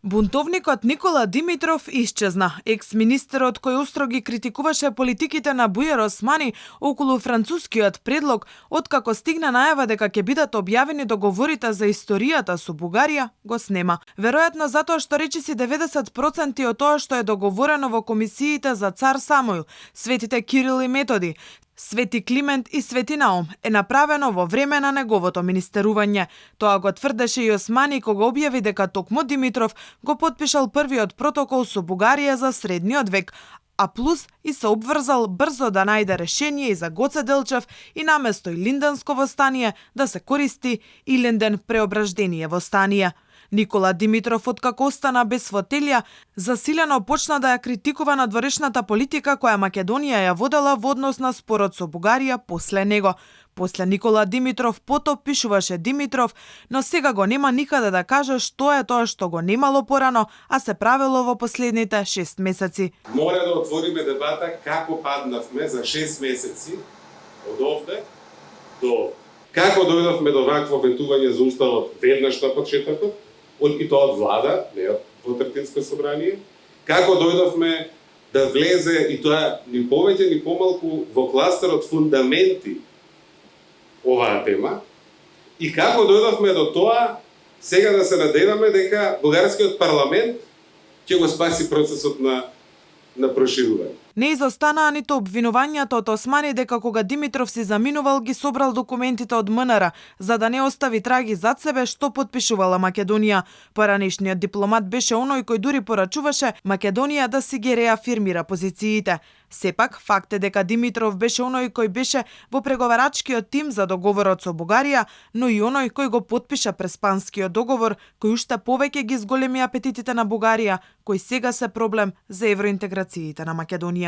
Бунтовникот Никола Димитров исчезна. Екс-министерот кој остро ги критикуваше политиките на Бујар Османи околу францускиот предлог, откако стигна најава дека ќе бидат објавени договорите за историјата со Бугарија, го снема. Веројатно затоа што речиси 90% од тоа што е договорено во комисиите за Цар Самуил, светите Кирил и Методи, Свети Климент и Свети Наум е направено во време на неговото министерување. Тоа го тврдеше и Османи кога објави дека токму Димитров го потпишал првиот протокол со Бугарија за средниот век, а плюс и се обврзал брзо да најде решение и за Гоце Делчев и наместо и Линденско востание да се користи и Линден преображдение востание. Никола Димитров, откако остана без фотелја, засилено почна да ја критикува надворешната политика која Македонија ја водела во однос на спорот со Бугарија после него. После Никола Димитров потоп пишуваше Димитров, но сега го нема никаде да каже што е тоа што го немало порано, а се правило во последните 6 месеци. Мора да отвориме дебата како паднавме за 6 месеци од овде до овде. Како дојдовме до вакво ветување за уставот веднаш на почетокот, и тоа од влада, не од Вотртинско собрание, како дојдовме да влезе и тоа ни повеќе ни помалку во кластерот фундаменти оваа тема, и како дојдовме до тоа сега да се надеваме дека бугарскиот парламент ќе го спаси процесот на проширување. Не изостанаа ниту обвинувањата од Османи дека кога Димитров си заминувал ги собрал документите од МНР за да не остави траги зад себе што потпишувала Македонија. Поранешниот дипломат беше оној кој дури порачуваше Македонија да си ги реафирмира позициите. Сепак, факт е дека Димитров беше оној кој беше во преговарачкиот тим за договорот со Бугарија, но и оној кој го потпиша Преспанскиот договор, кој уште повеќе ги зголеми апетитите на Бугарија, кој сега се проблем за евроинтеграциите на Македонија.